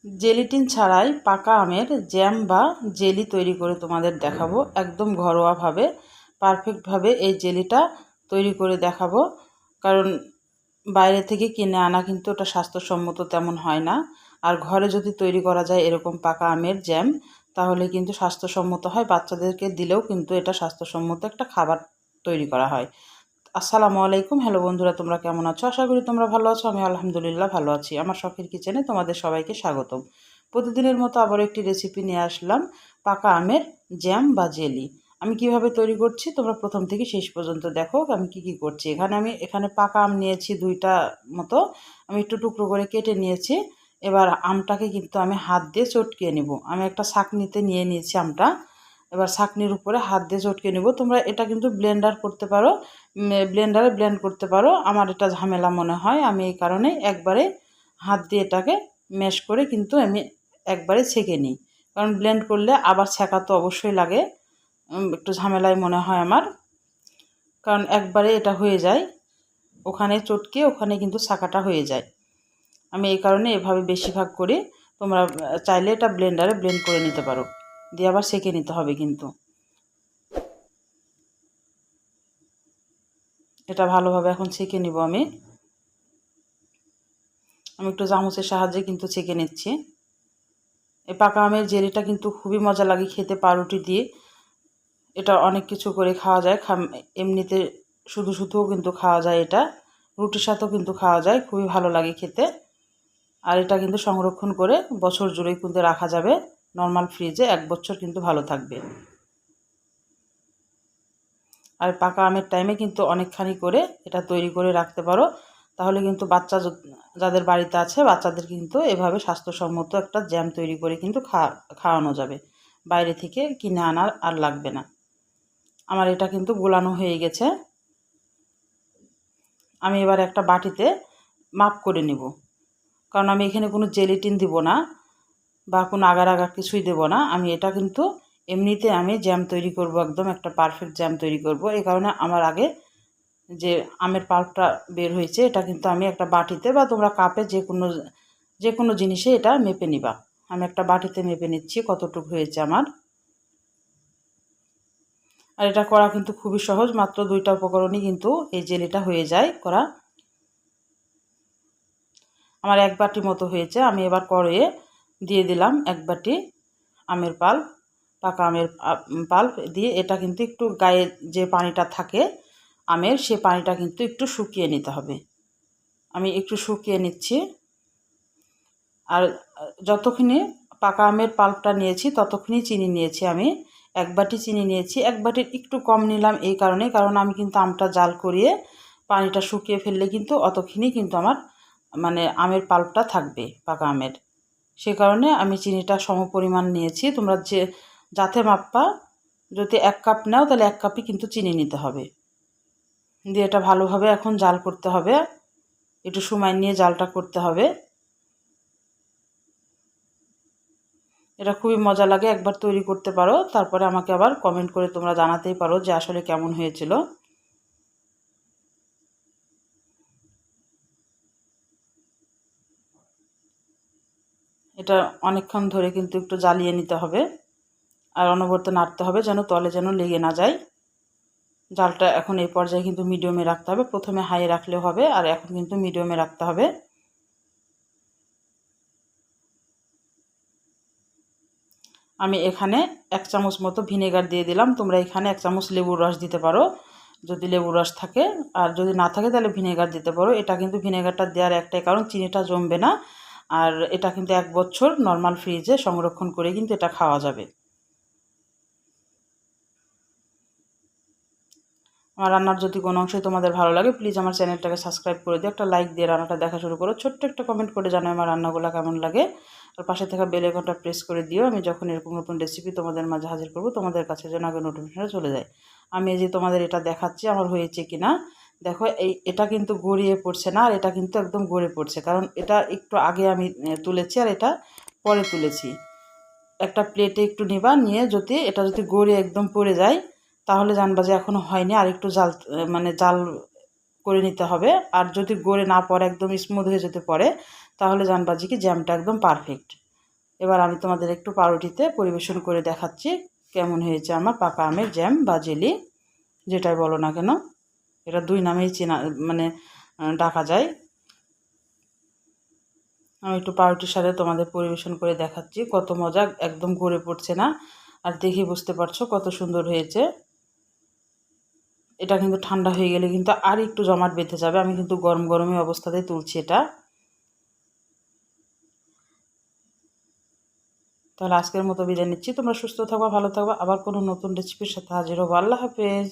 Gelatine ছাড়াই পাকা আমের জ্যাম বা জেলি তৈরি করে তোমাদের দেখাবো। একদম ঘরোয়াভাবে পারফেক্টভাবে এই জেলিটা তৈরি করে দেখাবো। কারণ বাইরে থেকে কিনে আনা কিন্তু ওটা স্বাস্থ্যসম্মত তেমন হয় না। আর ঘরে যদি তৈরি করা যায় এরকম পাকা আমের জ্যাম, তাহলে কিন্তু স্বাস্থ্যসম্মত হয়। বাচ্চাদেরকে দিলেও কিন্তু এটা স্বাস্থ্যসম্মত একটা খাবার তৈরি করা হয়। আসসালামু আলাইকুম। হ্যালো বন্ধুরা, তোমরা কেমন আছো? আশা করি তোমরা ভালো আছো। আমি আলহামদুলিল্লাহ ভালো আছি। আমার শখের কিচেনে তোমাদের সবাইকে স্বাগতম। প্রতিদিনের মতো আবার একটি রেসিপি নিয়ে আসলাম, পাকা আমের জ্যাম বা জেলি। আমি কিভাবে তৈরি করছি তোমরা প্রথম থেকে শেষ পর্যন্ত দেখো আমি কি করছি। এখানে পাকা আম নিয়েছি 2টা মতো। আমি একটু টুকরো করে কেটে নিয়েছি। এবার আমটাকে কিন্তু আমি হাত দিয়ে চটকিয়ে নেব। আমি একটা ছাঁকনিতে নিয়ে নিয়েছি আমটা। এবার ছাঁকনির উপরে হাত দিয়ে চটকে নেব। তোমরা এটা কিন্তু ব্লেন্ডার করতে পারো, ব্লেন্ডারে ব্লেন্ড করতে পারো। আমার এটা ঝামেলা মনে হয়, আমি এই কারণে একবারে হাত দিয়ে এটাকে ম্যাশ করে কিন্তু আমি একবারে ছেঁকে নিই। কারণ ব্লেন্ড করলে আবার ছেঁকা তো অবশ্যই লাগে, একটু ঝামেলাই মনে হয় আমার। কারণ একবারে এটা হয়ে যায়, ওখানে চটকে ওখানে কিন্তু ছাঁকাটা হয়ে যায়। আমি এই কারণে এভাবে বেশিরভাগ করি। তোমরা চাইলে এটা ব্লেন্ডারে ব্লেন্ড করে নিতে পারো, দিয়ে আবার ছেঁকে নিতে হবে। কিন্তু এটা ভালোভাবে এখন ছেঁকে নিব। আমি একটু চামচের সাহায্যে কিন্তু ছেঁকে নিচ্ছি। এই পাকা আমের জেলিটা কিন্তু খুবই মজা লাগে খেতে পাউরুটি দিয়ে। এটা অনেক কিছু করে খাওয়া যায়, এমনিতে শুধু শুধুও কিন্তু খাওয়া যায়, এটা রুটির সাথেও কিন্তু খাওয়া যায়, খুবই ভালো লাগে খেতে। আর এটা কিন্তু সংরক্ষণ করে বছর জুড়েই কিন্তু রাখা যাবে নর্মাল ফ্রিজে, 1 বছর কিন্তু ভালো থাকবে। আর পাকা আমের টাইমে কিন্তু অনেকখানি করে এটা তৈরি করে রাখতে পারো, তাহলে কিন্তু যাদের বাড়িতে আছে বাচ্চাদের কিন্তু এভাবে স্বাস্থ্যসম্মত একটা জ্যাম তৈরি করে কিন্তু খাওয়ানো যাবে। বাইরে থেকে কিনে আনার আর লাগবে না। আমার এটা কিন্তু গোলানো হয়ে গেছে। আমি এবার একটা বাটিতে মাপ করে নেব, কারণ আমি এখানে কোনো জেলিটিন দিব না বা কোনো আগার আগার কিছুই দেব না। আমি এটা কিন্তু এমনিতে আমি জ্যাম তৈরি করব, একদম একটা পারফেক্ট জ্যাম তৈরি করব। এই কারণে আমার আগে যে আমের পাল্পটা বের হয়েছে এটা কিন্তু আমি একটা বাটিতে বা তোমরা কাপে যে কোনো জিনিসে এটা মেপে নিবা। আমি একটা বাটিতে মেপে নিচ্ছি কতটুকু হয়েছে আমার। আর এটা করা কিন্তু খুবই সহজ, মাত্র 2টা উপকরণই কিন্তু এই জেলিটা হয়ে যায় করা। আমার 1 বাটি মতো হয়েছে। আমি এবার কড়াইয়ে দিয়ে দিলাম 1 বাটি আমের পাল্প, পাকা আমের পাল্প দিয়ে এটা কিন্তু একটু গায়ে যে পানিটা থাকে আমের, সে পানিটা কিন্তু একটু শুকিয়ে নিতে হবে। আমি একটু শুকিয়ে নিচ্ছি। আর যতক্ষণে পাকা আমের পাল্পটা নিয়েছি ততক্ষণই চিনি নিয়েছি আমি। 1 বাটি চিনি নিয়েছি, 1 বাটির একটু কম নিলাম এই কারণে, কারণ আমি কিন্তু আমটা জাল করিয়ে পানিটা শুকিয়ে ফেললে কিন্তু অতক্ষণই কিন্তু আমার মানে আমের পাল্পটা থাকবে পাকা আমের। সে কারণে আমি চিনিটা সমপরিমাণ নিয়েছি। তোমরা যাতে মাপা, যদি 1 কাপ নাও তাহলে 1 কাপই কিন্তু চিনি নিতে হবে। দিয়ে এটা ভালোভাবে এখন জাল করতে হবে, একটু সময় নিয়ে জালটা করতে হবে। এটা খুবই মজা লাগে, একবার তৈরি করতে পারো, তারপরে আমাকে আবার কমেন্ট করে তোমরা জানাতেই পারো যে আসলে কেমন হয়েছিল। এটা অনেকক্ষণ ধরে কিন্তু একটু জ্বালিয়ে নিতে হবে আর অনবরত নাড়তে হবে যেন তলে যেন লেগে না যায়। জালটা এখন এই পর্যায়ে কিন্তু মিডিয়ামে রাখতে হবে, প্রথমে হাই রাখলেও হবে, আর এখন কিন্তু মিডিয়ামে রাখতে হবে। আমি এখানে 1 চামচ মতো ভিনেগার দিয়ে দিলাম। তোমরা এখানে 1 চামচ লেবুর রস দিতে পারো যদি লেবুর রস থাকে, আর যদি না থাকে তাহলে ভিনেগার দিতে পারো। এটা কিন্তু ভিনেগারটা দেওয়ার একটাই কারণ চিনিটা জমবে না, আর এটা কিন্তু 1 বছর নর্মাল ফ্রিজে সংরক্ষণ করে কিন্তু এটা খাওয়া যাবে। আমার রান্নার যদি কোনো অংশই তোমাদের ভালো লাগে প্লিজ আমার চ্যানেলটাকে সাবস্ক্রাইব করে দিও, একটা লাইক দিয়ে রান্নাটা দেখা শুরু করো, ছোট্ট একটা কমেন্ট করে জানাও আমার রান্নাগুলো কেমন লাগে। আর পাশে থাকা বেল আইকনটা প্রেস করে দিও, আমি যখন এরকম নতুন রেসিপি তোমাদের মাঝে হাজির করব তোমাদের কাছে যেন আগে নোটিফিকেশনে চলে যায়। আমি এই যে তোমাদের এটা দেখাচ্ছি আমার হয়েছে কিনা দেখো। এটা কিন্তু গড়িয়ে পড়ছে না, আর এটা কিন্তু একদম গড়ে পড়ছে, কারণ এটা একটু আগে আমি তুলেছি আর এটা পরে তুলেছি। একটা প্লেটে একটু নিবা, নিয়ে যদি গড়ে একদম পড়ে যায় তাহলে জানবা যে এখনো হয়নি, আর একটু জাল করে নিতে হবে। আর যদি গড়ে না পড়ে একদম স্মুথ হয়ে যেতে পারে তাহলে জানবা যে কি জ্যামটা একদম পারফেক্ট। এবার আমি তোমাদের একটু পাউরুটিতে পরিবেশন করে দেখাচ্ছি কেমন হয়েছে আমার পাকা আমের জ্যাম বা জেলি, যেটাই বলো না কেন। এটা দুই নামেই চেনা মানে ডাকা যায়। আমি একটু পাউরুটির সাথে তোমাদের পরিবেশন করে দেখাচ্ছি, কত মজা, একদম গড়ে পড়ছে না। আর দেখে বুঝতে পারছো কত সুন্দর হয়েছে। এটা কিন্তু ঠান্ডা হয়ে গেলে কিন্তু আর একটু জমাট বেঁধে যাবে। আমি কিন্তু গরম গরমে অবস্থাতেই তুলছি এটা। তাহলে আজকের মতো বিদায় নিচ্ছি। তোমরা সুস্থ থাকবা, ভালো থাকবা। আবার কোনো নতুন রেসিপির সাথে হাজির হবো। আল্লাহ হাফেজ।